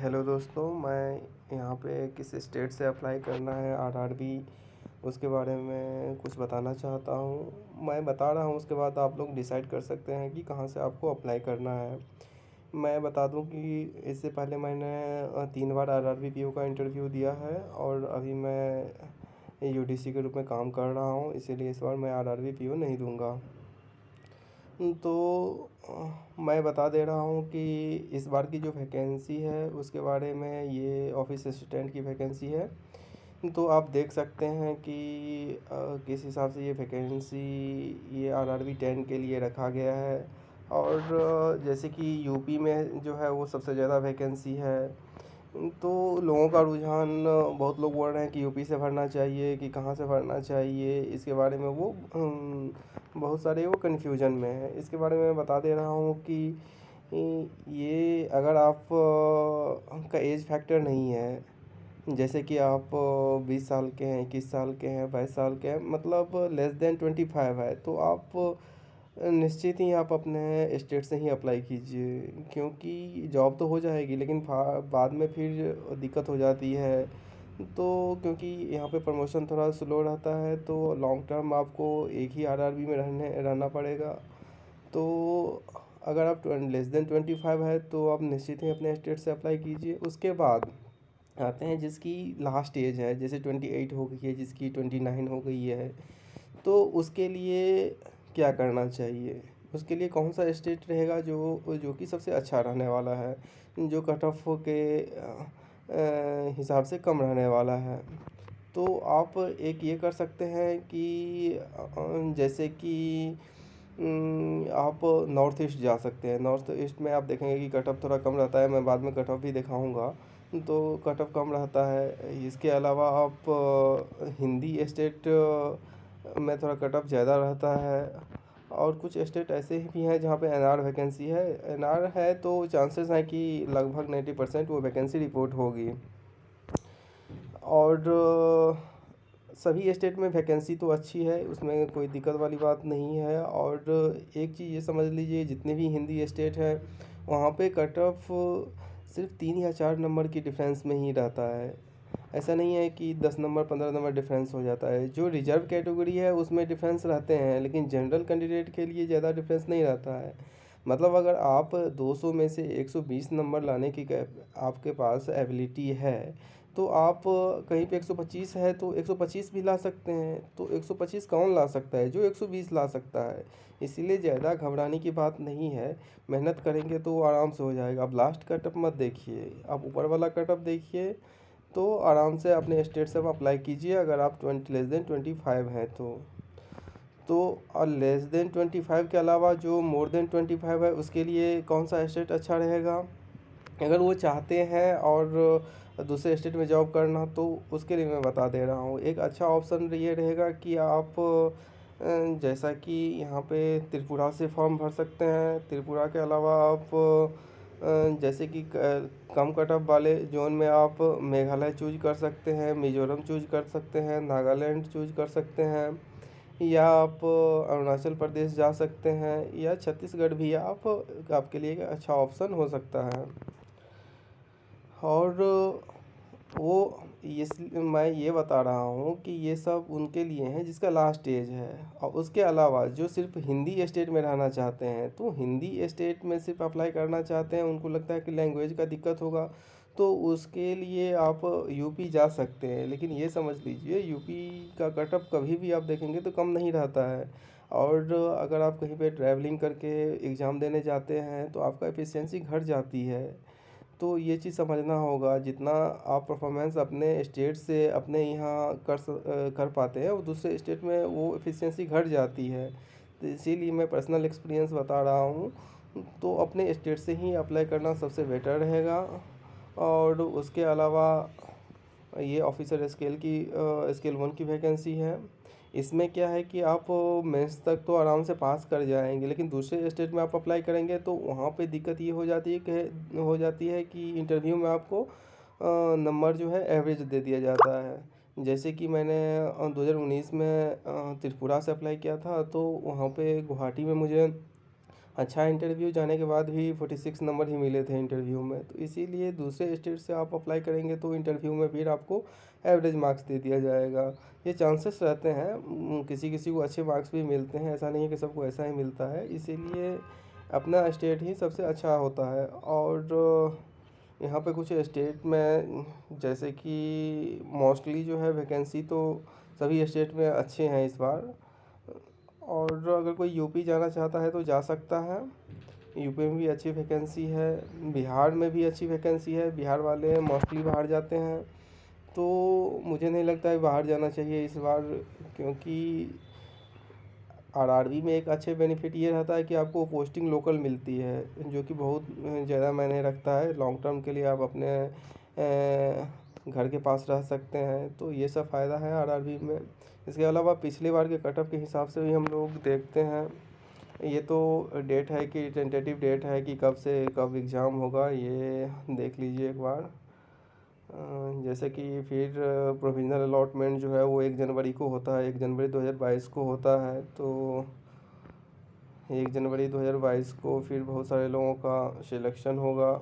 Hello दोस्तों, मैं यहाँ पे किस स्टेट से अप्लाई करना है आरआरबी उसके बारे में कुछ बताना चाहता हूँ। मैं बता रहा हूँ, उसके बाद आप लोग डिसाइड कर सकते हैं कि कहाँ से आपको अप्लाई करना है। मैं बता दूँ कि इससे पहले मैंने 3 बार आरआरबी पीओ का इंटरव्यू दिया है और अभी मैं यूडीसी के रूप में काम कर रहा हूँ, इसीलिए इस बार मैं आरआरबी पीओ नहीं दूँगा। तो मैं बता दे रहा हूँ कि इस बार की जो वैकेंसी है उसके बारे में, ये ऑफिस असिस्टेंट की वैकेंसी है। तो आप देख सकते हैं कि किस हिसाब से ये वैकेंसी ये आरआरबी 10 के लिए रखा गया है। और जैसे कि यूपी में जो है वो सबसे ज़्यादा वैकेंसी है। तो लोगों का रुझान, बहुत लोग बोल रहे हैं कि यूपी से भरना चाहिए कि कहाँ से भरना चाहिए, इसके बारे में वो बहुत सारे वो कन्फ्यूजन में है। इसके बारे में मैं बता दे रहा हूँ कि ये अगर आप का एज फैक्टर नहीं है, जैसे कि आप 20 साल के हैं, 21 साल के हैं, 22 साल के हैं, मतलब लेस देन 25 है, तो आप निश्चित ही आप अपने स्टेट से ही अप्लाई कीजिए, क्योंकि जॉब तो हो जाएगी लेकिन बाद में फिर दिक्कत हो जाती है। तो क्योंकि यहाँ पे प्रमोशन थोड़ा स्लो रहता है, तो लॉन्ग टर्म आपको एक ही आरआरबी में रहना पड़ेगा। तो अगर आप लेस देन 25 है तो आप निश्चित ही अपने स्टेट से अप्लाई कीजिए। उसके बाद आते हैं जिसकी लास्ट एज है, जैसे 28 हो गई है, जिसकी 29 हो गई है, तो उसके लिए क्या करना चाहिए। उसके लिए कौन सा स्टेट रहेगा जो जो कि सबसे अच्छा रहने वाला है, जो कट ऑफ के हिसाब से कम रहने वाला है। तो आप एक ये कर सकते हैं कि जैसे कि आप नॉर्थ ईस्ट जा सकते हैं। नॉर्थ ईस्ट में आप देखेंगे कि कट ऑफ थोड़ा कम रहता है, मैं बाद में कट ऑफ भी दिखाऊंगा। तो कट ऑफ कम रहता है। इसके अलावा आप हिंदी स्टेट में थोड़ा कट ऑफ ज़्यादा रहता है। और कुछ स्टेट ऐसे भी हैं जहाँ पे एनआर वैकेंसी है। एनआर है तो चांसेस हैं कि लगभग 90% वो वैकेंसी रिपोर्ट होगी। और सभी स्टेट में वैकेंसी तो अच्छी है, उसमें कोई दिक्कत वाली बात नहीं है। और एक चीज़ ये समझ लीजिए, जितने भी हिंदी स्टेट हैं वहाँ पे कट ऑफ सिर्फ 3 या 4 नंबर की डिफरेंस में ही रहता है। ऐसा नहीं है कि 10 नंबर 15 नंबर डिफरेंस हो जाता है। जो रिजर्व कैटेगरी है उसमें डिफरेंस रहते हैं, लेकिन जनरल कैंडिडेट के लिए ज़्यादा डिफरेंस नहीं रहता है। मतलब अगर आप 200 में से 120 नंबर लाने की आपके पास एबिलिटी है, तो आप कहीं पे 125 है तो 125 भी ला सकते हैं। तो 125 कौन ला सकता है? जो 120 ला सकता है। इसीलिए ज़्यादा घबराने की बात नहीं है। मेहनत करेंगे तो आराम से हो जाएगा। अब लास्ट कटअप मत देखिए, आप ऊपर वाला कटअप देखिए। तो आराम से अपने स्टेट से आप अप्लाई कीजिए अगर आप 20 लेस देन 25 हैं तो। और लेस देन 25 के अलावा जो मोर देन 25 है उसके लिए कौन सा स्टेट अच्छा रहेगा, अगर वो चाहते हैं और दूसरे स्टेट में जॉब करना, तो उसके लिए मैं बता दे रहा हूँ। एक अच्छा ऑप्शन ये रहेगा कि आप जैसा कि यहाँ पे त्रिपुरा से फॉर्म भर सकते हैं। त्रिपुरा के अलावा आप जैसे कि कम कट ऑफ वाले जोन में आप मेघालय चूज कर सकते हैं, मिजोरम चूज कर सकते हैं, नागालैंड चूज कर सकते हैं, या आप अरुणाचल प्रदेश जा सकते हैं, या छत्तीसगढ़ भी आपके लिए एक अच्छा ऑप्शन हो सकता है। और वो इस मैं ये बता रहा हूँ कि ये सब उनके लिए हैं जिसका लास्ट एज है। और उसके अलावा जो सिर्फ हिंदी स्टेट में रहना चाहते हैं, तो हिंदी स्टेट में सिर्फ अप्लाई करना चाहते हैं, उनको लगता है कि लैंग्वेज का दिक्कत होगा, तो उसके लिए आप यूपी जा सकते हैं। लेकिन ये समझ लीजिए, यूपी का कट ऑफ कभी भी आप देखेंगे तो कम नहीं रहता है। और अगर आप कहीं पे ट्रैवलिंग करके एग्ज़ाम देने जाते हैं तो आपका एफिशिएंसी घट जाती है। तो ये चीज़ समझना होगा, जितना आप परफॉर्मेंस अपने स्टेट से अपने यहाँ कर पाते हैं, वो दूसरे स्टेट में वो एफिशिएंसी घट जाती है। तो इसीलिए मैं पर्सनल एक्सपीरियंस बता रहा हूँ। तो अपने स्टेट से ही अप्लाई करना सबसे बेटर रहेगा। और उसके अलावा ये ऑफिसर स्केल 1 की वैकेंसी है। इसमें क्या है कि आप मेंस तक तो आराम से पास कर जाएंगे, लेकिन दूसरे स्टेट में आप अप्लाई करेंगे तो वहाँ पे दिक्कत ये हो जाती है कि इंटरव्यू में आपको नंबर जो है एवरेज दे दिया जाता है। जैसे कि मैंने 2019 में त्रिपुरा से अप्लाई किया था, तो वहाँ पे गुवाहाटी में मुझे अच्छा इंटरव्यू जाने के बाद भी 46 नंबर ही मिले थे इंटरव्यू में, तो इसीलिए दूसरे स्टेट से आप अप्लाई करेंगे तो इंटरव्यू में फिर आपको एवरेज मार्क्स दे दिया जाएगा। ये चांसेस रहते हैं, किसी किसी को अच्छे मार्क्स भी मिलते हैं, ऐसा नहीं है कि सबको ऐसा ही मिलता है। इसीलिए अपना स्टेट ही सबसे अच्छा होता है। और यहाँ पे कुछ स्टेट में जैसे कि मोस्टली जो है वैकेंसी तो सभी स्टेट में अच्छे हैं इस बार। और अगर कोई यूपी जाना चाहता है तो जा सकता है, यूपी में भी अच्छी वैकेंसी है, बिहार में भी अच्छी वैकेंसी है, बिहार वाले मोस्टली बाहर जाते हैं। तो मुझे नहीं लगता है बाहर जाना चाहिए इस बार, क्योंकि आरआरबी में एक अच्छे बेनिफिट ये रहता है कि आपको पोस्टिंग लोकल मिलती है, जो कि बहुत ज़्यादा मायने रखता है। लॉन्ग टर्म के लिए आप अपने घर के पास रह सकते हैं, तो ये सब फ़ायदा है आरआरबी में। इसके अलावा पिछली बार के कट ऑफ के हिसाब से भी हम लोग देखते हैं, ये तो डेट है कि टेंटेटिव डेट है कि कब से कब एग्ज़ाम होगा, ये देख लीजिए एक बार। जैसे कि फिर प्रोविज़नल अलॉटमेंट जो है वो 1 जनवरी को होता है, 1 जनवरी 2022 को होता है। तो 1 जनवरी 2022 को फिर बहुत सारे लोगों का सिलेक्शन होगा।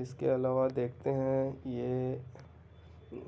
इसके अलावा देखते हैं,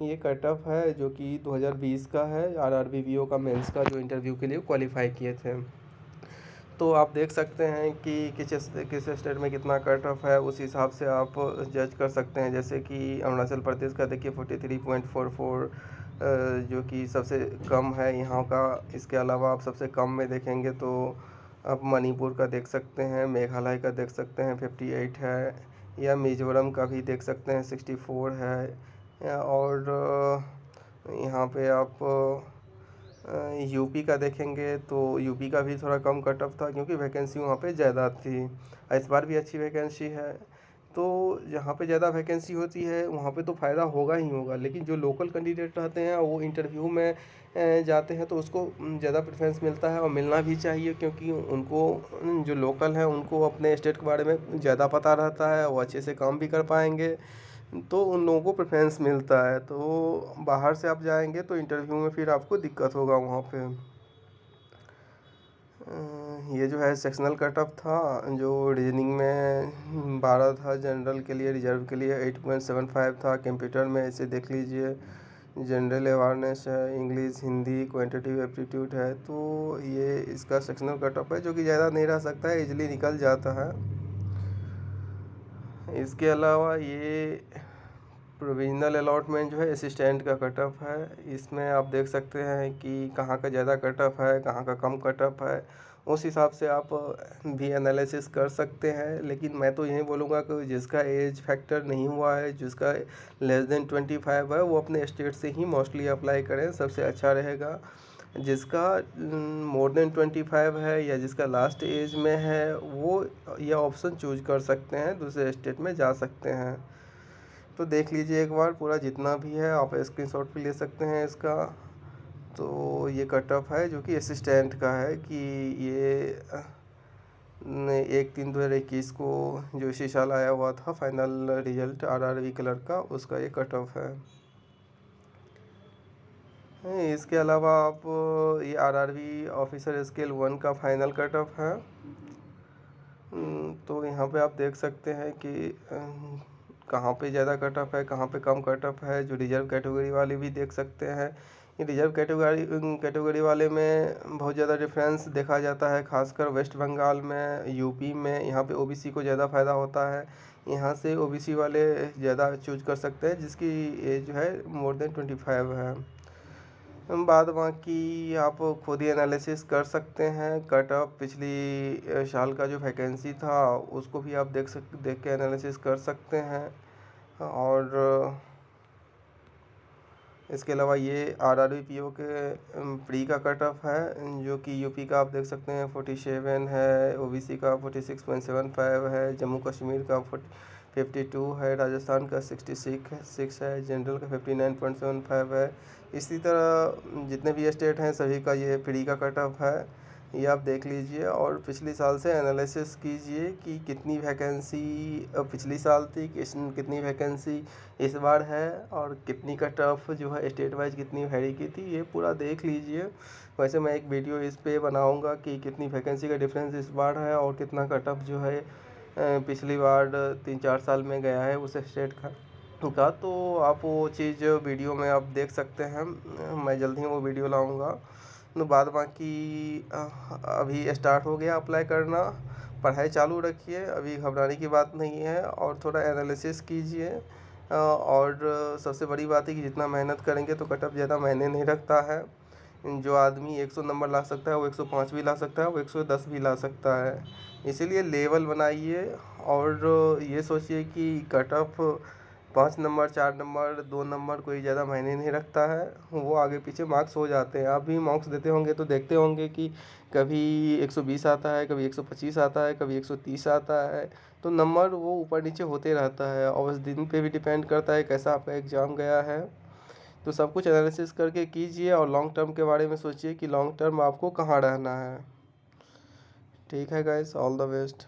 ये कट ऑफ है जो कि 2020 का है, आरआरबी वीओ का मेंस का जो इंटरव्यू के लिए क्वालिफाई किए थे। तो आप देख सकते हैं कि किस स्टेट में कितना कट ऑफ है, उस हिसाब से आप जज कर सकते हैं। जैसे कि अरुणाचल प्रदेश का देखिए 43.44, जो कि सबसे कम है यहाँ का। इसके अलावा आप सबसे कम में देखेंगे तो आप मणिपुर का देख सकते हैं, मेघालय का देख सकते हैं 58 है, या मिजोरम का भी देख सकते हैं 64 है। और यहाँ पे आप यूपी का देखेंगे तो यूपी का भी थोड़ा कम कट ऑफ था, क्योंकि वैकेंसी वहाँ पे ज़्यादा थी। इस बार भी अच्छी वैकेंसी है। तो जहाँ पे ज़्यादा वैकेंसी होती है वहाँ पे तो फ़ायदा होगा ही होगा, लेकिन जो लोकल कैंडिडेट रहते हैं वो इंटरव्यू में जाते हैं तो उसको ज़्यादा प्रेफरेंस मिलता है, और मिलना भी चाहिए, क्योंकि उनको जो लोकल हैं उनको अपने स्टेट के बारे में ज़्यादा पता रहता है, वो अच्छे से काम भी कर पाएंगे, तो उन लोगों को प्रेफरेंस मिलता है। तो बाहर से आप जाएंगे तो इंटरव्यू में फिर आपको दिक्कत होगा वहाँ पे। ये जो है सेक्शनल कट ऑफ था, जो रीजनिंग में 12 था, जनरल के लिए रिजर्व के लिए 8.75 था, कंप्यूटर में इसे देख लीजिए, जनरल अवेयरनेस है, इंग्लिश हिंदी क्वांटिटेटिव एप्टीट्यूड है। तो ये इसका सेक्शनल कट ऑफ है, जो कि ज़्यादा नहीं रह सकता है, इजीली निकल जाता है। इसके अलावा ये प्रोविज़नल अलॉटमेंट जो है असिस्टेंट का कट ऑफ है, इसमें आप देख सकते हैं कि कहाँ का ज़्यादा कट ऑफ है, कहाँ का कम कट ऑफ है, उस हिसाब से आप भी एनालिसिस कर सकते हैं। लेकिन मैं तो यही बोलूँगा कि जिसका एज फैक्टर नहीं हुआ है, जिसका <25 है, वो अपने स्टेट से ही मोस्टली अप्लाई करें, सबसे अच्छा रहेगा। जिसका more than 25 है या जिसका लास्ट एज में है, वो ये ऑप्शन चूज कर सकते हैं, दूसरे स्टेट में जा सकते हैं। तो देख लीजिए एक बार पूरा जितना भी है, आप स्क्रीनशॉट भी ले सकते हैं इसका। तो ये कट ऑफ है जो कि असिस्टेंट का है, कि ये 1/3/2021 को जो इसी साल आया हुआ था फाइनल रिजल्ट आरआरबी क्लर्क का, उसका ये कट ऑफ है। इसके अलावा आप ये आरआरबी ऑफिसर स्केल 1 का फाइनल कट ऑफ है। तो यहाँ पे आप देख सकते हैं कि कहाँ पे ज़्यादा कट ऑफ है, कहाँ पे कम कट ऑफ है। जो रिजर्व कैटेगरी वाले भी देख सकते हैं, ये रिजर्व कैटेगरी वाले में बहुत ज़्यादा डिफरेंस देखा जाता है, खासकर वेस्ट बंगाल में, यूपी में। यहाँ पे ओबीसी को ज़्यादा फ़ायदा होता है, यहाँ से ओबीसी वाले ज़्यादा चूज कर सकते हैं जिसकी एज जो है more than 25 है। बाद बाकी आप खुद ही एनालिसिस कर सकते हैं। कट ऑफ पिछली साल का जो वैकेंसी था उसको भी आप देख के एनालिसिस कर सकते हैं। और इसके अलावा ये आरआरबी पीओ के प्री का कट ऑफ है, जो कि यूपी का आप देख सकते हैं 47 है, ओबीसी का 46.75 है, जम्मू कश्मीर का 52 है, राजस्थान का 66 है, जनरल का 59.75 है। इसी तरह जितने भी स्टेट हैं सभी का ये प्री का कट ऑफ है। ये आप देख लीजिए और पिछले साल से एनालिसिस कीजिए कि कितनी वैकेंसी पिछली साल थी, कितनी वैकेंसी इस बार है और कितनी कट ऑफ जो है स्टेट वाइज कितनी वैरी की थी, ये पूरा देख लीजिए। वैसे मैं एक वीडियो इस पे बनाऊंगा कि कितनी वैकेंसी का डिफरेंस इस बार है और कितना कट ऑफ जो है पिछली बार 3-4 साल में गया है उस स्टेट का। तो आप वो चीज़ वीडियो में आप देख सकते हैं, मैं जल्द ही वो वीडियो लाऊंगा। तो बाद बाकी अभी स्टार्ट हो गया अप्लाई करना, पढ़ाई चालू रखिए, अभी घबराने की बात नहीं है और थोड़ा एनालिसिस कीजिए। और सबसे बड़ी बात है कि जितना मेहनत करेंगे तो कट ऑफ ज़्यादा मायने नहीं रखता है। जो आदमी 100 नंबर ला सकता है वो 105 भी ला सकता है, वो 110 भी ला सकता है। इसीलिए लेवल बनाइए और ये सोचिए कि cut off 5 number, 4 number, 2 number कोई ज़्यादा मायने नहीं रखता है, वो आगे पीछे मार्क्स हो जाते हैं। आप भी मार्क्स देते होंगे तो देखते होंगे कि कभी 120 आता है, कभी 125 आता है, कभी 130 आता है। तो नंबर वो ऊपर नीचे होते रहता है और उस दिन पे भी डिपेंड करता है कैसा आपका एग्ज़ाम गया है। तो सब कुछ एनालिसिस करके कीजिए और लॉन्ग टर्म के बारे में सोचिए कि लॉन्ग टर्म आपको कहाँ रहना है। ठीक है गाइस, ऑल द बेस्ट।